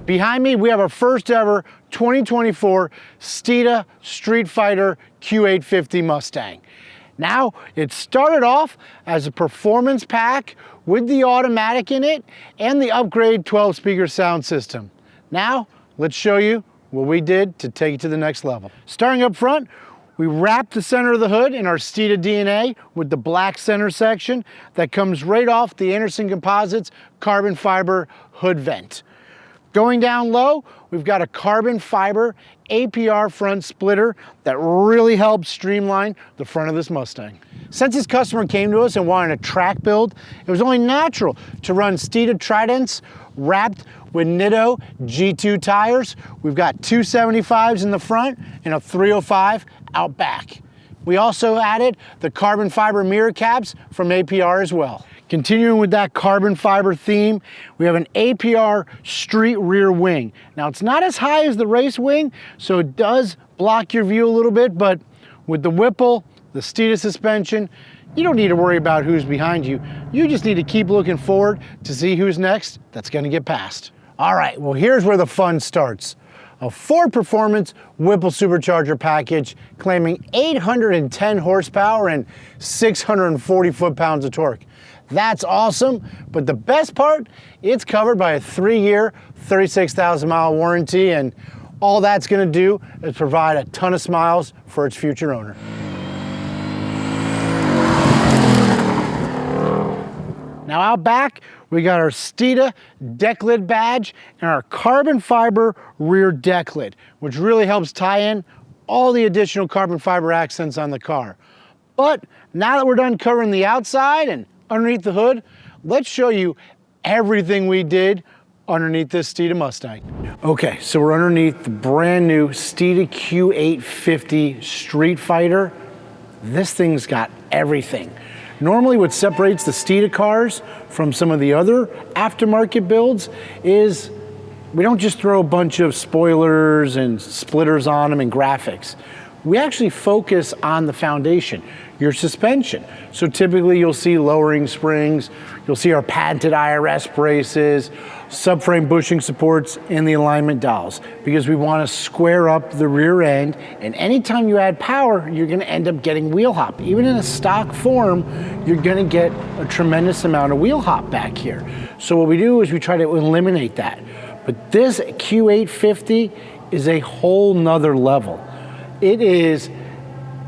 Behind me, we have our first ever 2024 Steeda StreetFighter Q850 Mustang. Now, it started off as a performance pack with the automatic in it and the upgrade 12-speaker sound system. Now, let's show you what we did to take it to the next level. Starting up front, we wrapped the center of the hood in our Steeda DNA with the black center section that comes right off the Anderson Composites carbon fiber hood vent. Going down low, we've got a carbon fiber APR front splitter that really helps streamline the front of this Mustang. Since this customer came to us and wanted a track build, it was only natural to run Steeda Tridents wrapped with Nitto G2 tires. We've got 275s in the front and a 305 out back. We also added the carbon fiber mirror caps from APR as well. Continuing with that carbon fiber theme, we have an APR street rear wing. Now, it's not as high as the race wing, so it does block your view a little bit, but with the Whipple, the Steeda suspension, you don't need to worry about who's behind you. You just need to keep looking forward to see who's next that's gonna get past. All right, well, here's where the fun starts. A Ford Performance Whipple supercharger package claiming 810 horsepower and 640 foot-pounds of torque. That's awesome, but the best part, it's covered by a 3-year, 36,000-mile warranty, and all that's gonna do is provide a ton of smiles for its future owner. Now out back, we got our Steeda deck lid badge and our carbon fiber rear deck lid, which really helps tie in all the additional carbon fiber accents on the car. But now that we're done covering the outside and underneath the hood, let's show you everything we did underneath this Steeda Mustang. Okay, so we're underneath the brand new Steeda Q850 StreetFighter. This thing's got everything. Normally what separates the Steeda cars from some of the other aftermarket builds is we don't just throw a bunch of spoilers and splitters on them and graphics. We actually focus on the foundation, your suspension. So typically you'll see lowering springs, you'll see our patented IRS braces, subframe bushing supports, and the alignment dowels, because we want to square up the rear end, and anytime you add power, you're going to end up getting wheel hop. Even in a stock form, you're going to get a tremendous amount of wheel hop back here. So what we do is we try to eliminate that. But this Q850 is a whole nother level. It is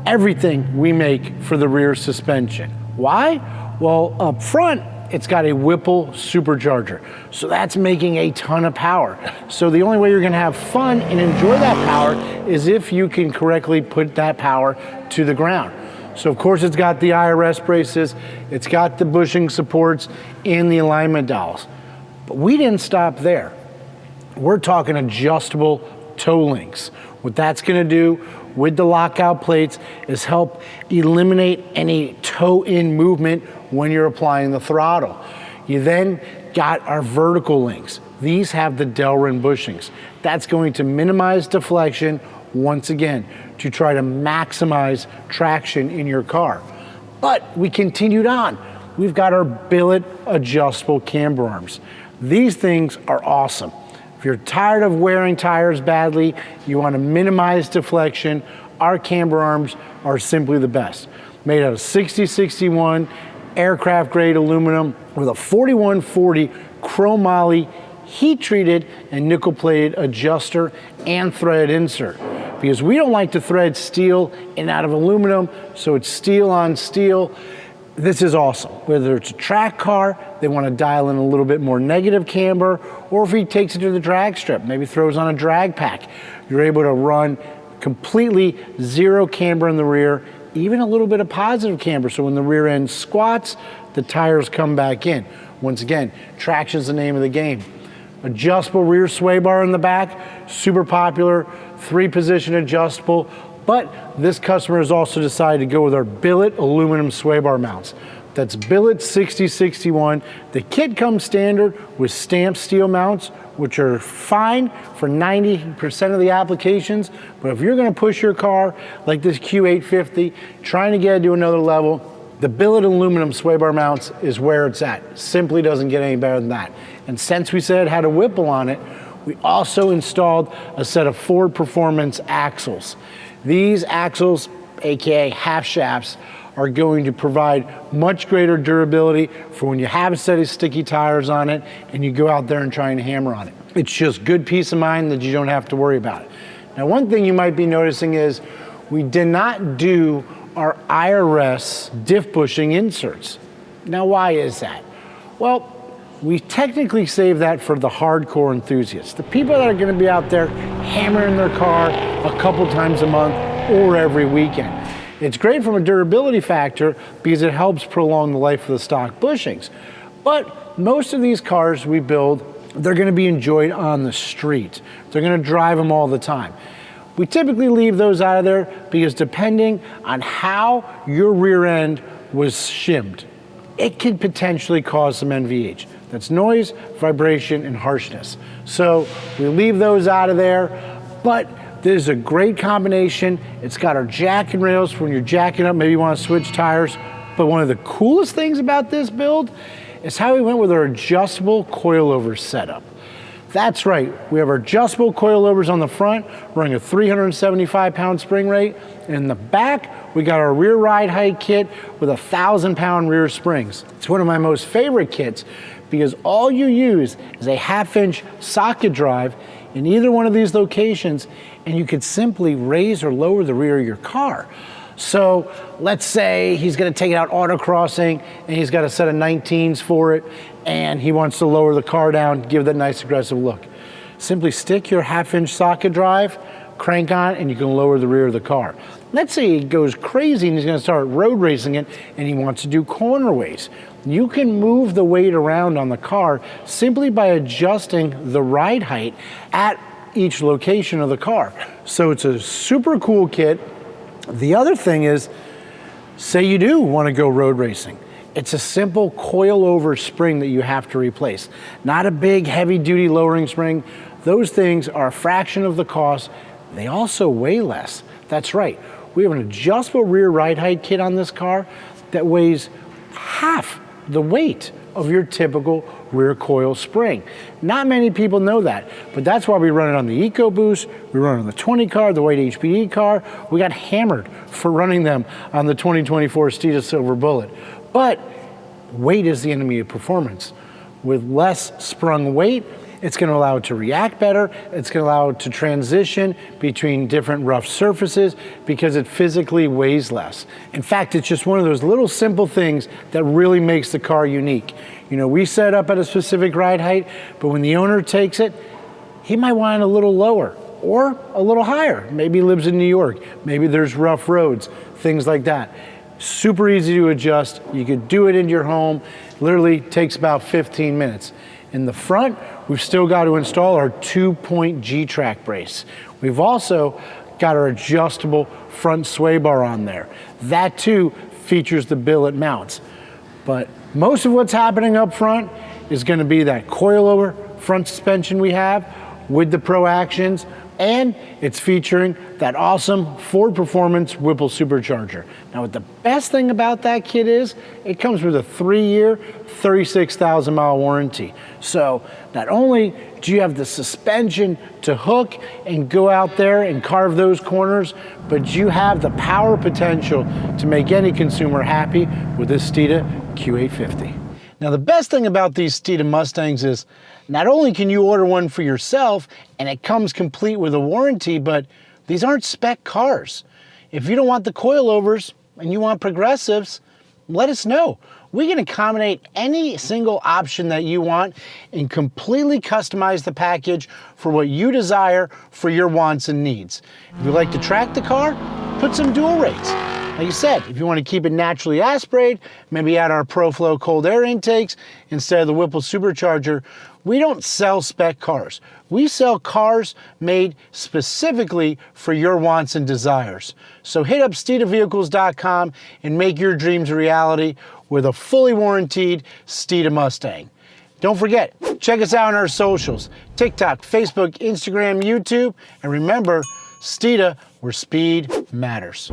everything we make for the rear suspension. Why? Well, up front, it's got a Whipple supercharger. So that's making a ton of power. So the only way you're gonna have fun and enjoy that power is if you can correctly put that power to the ground. So of course it's got the IRS braces, it's got the bushing supports and the alignment dowels. But we didn't stop there. We're talking adjustable toe links. What that's gonna do with the lockout plates is help eliminate any toe-in movement when you're applying the throttle. You then got our vertical links. These have the Delrin bushings. That's going to minimize deflection once again to try to maximize traction in your car. But we continued on. We've got our billet adjustable camber arms. These things are awesome. If you're tired of wearing tires badly, you want to minimize deflection, our camber arms are simply the best. Made out of 6061 aircraft grade aluminum with a 4140 chromoly heat treated and nickel plated adjuster and thread insert. Because we don't like to thread steel in out of aluminum, so it's steel on steel. This is awesome. Whether it's a track car, they want to dial in a little bit more negative camber, or if he takes it to the drag strip, maybe throws on a drag pack, you're able to run completely zero camber in the rear, even a little bit of positive camber, so when the rear end squats, the tires come back in. Once again, traction's the name of the game. Adjustable rear sway bar in the back, super popular, 3-position adjustable. But this customer has also decided to go with our billet aluminum sway bar mounts. That's billet 6061. The kit comes standard with stamped steel mounts, which are fine for 90% of the applications. But if you're gonna push your car like this Q850, trying to get it to another level, the billet aluminum sway bar mounts is where it's at. Simply doesn't get any better than that. And since we said it had a Whipple on it, We also installed a set of Ford Performance axles. These axles, AKA half shafts, are going to provide much greater durability for when you have a set of sticky tires on it and you go out there and try and hammer on it. It's just good peace of mind that you don't have to worry about it. Now, one thing you might be noticing is we did not do our IRS diff bushing inserts. Now, why is that? Well, we technically save that for the hardcore enthusiasts, the people that are going to be out there hammering their car a couple times a month or every weekend. It's great from a durability factor because it helps prolong the life of the stock bushings. But most of these cars we build, they're going to be enjoyed on the street. They're going to drive them all the time. We typically leave those out of there because depending on how your rear end was shimmed, it could potentially cause some NVH. That's noise, vibration, and harshness. So we leave those out of there, but this is a great combination. It's got our jack and rails for when you're jacking up, maybe you want to switch tires. But one of the coolest things about this build is how we went with our adjustable coilover setup. That's right, we have our adjustable coilovers on the front, running a 375-pound spring rate, and in the back, we got our rear ride height kit with 1,000-pound rear springs. It's one of my most favorite kits because all you use is a 1/2-inch socket drive in either one of these locations, and you could simply raise or lower the rear of your car. So let's say he's gonna take it out autocrossing and he's got a set of 19s for it and he wants to lower the car down, give that nice aggressive look. Simply stick your 1/2-inch socket drive, crank on, and you can lower the rear of the car. Let's say he goes crazy and he's gonna start road racing it and he wants to do cornerways. You can move the weight around on the car simply by adjusting the ride height at each location of the car. So it's a super cool kit. The other thing is, say you do want to go road racing. It's a simple coilover spring that you have to replace. Not a big heavy duty lowering spring. Those things are a fraction of the cost. They also weigh less. That's right. We have an adjustable rear ride height kit on this car that weighs half the weight of your typical rear coil spring. Not many people know that, but that's why we run it on the EcoBoost, we run it on the 20 car, the white HPD car. We got hammered for running them on the 2024 Steeda Silver Bullet. But weight is the enemy of performance. With less sprung weight, it's going to allow it to react better. It's going to allow it to transition between different rough surfaces because it physically weighs less. In fact, it's just one of those little simple things that really makes the car unique. You know, we set up at a specific ride height, but when the owner takes it, he might want it a little lower or a little higher. Maybe he lives in New York. Maybe there's rough roads, things like that. Super easy to adjust. You could do it in your home. Literally takes about 15 minutes. In the front, we've still got to install our 2-point G-track brace. We've also got our adjustable front sway bar on there. That too features the billet mounts. But most of what's happening up front is going to be that coilover front suspension we have with the Pro Actions, and it's featuring that awesome Ford Performance Whipple supercharger. Now, what the best thing about that kit is, it comes with a 3-year, 36,000-mile warranty. So not only do you have the suspension to hook and go out there and carve those corners, but you have the power potential to make any consumer happy with this Steeda Q850. Now, the best thing about these Steeda Mustangs is not only can you order one for yourself and it comes complete with a warranty, but these aren't spec cars. If you don't want the coilovers and you want progressives, let us know. We can accommodate any single option that you want and completely customize the package for what you desire for your wants and needs. If you like to track the car, put some dual rates. Like you said, if you want to keep it naturally aspirated, maybe add our ProFlow cold air intakes instead of the Whipple supercharger. We don't sell spec cars. We sell cars made specifically for your wants and desires. So hit up SteedaVehicles.com and make your dreams a reality with a fully warranted Steeda Mustang. Don't forget, check us out on our socials, TikTok, Facebook, Instagram, YouTube, and remember, Steeda, where speed matters.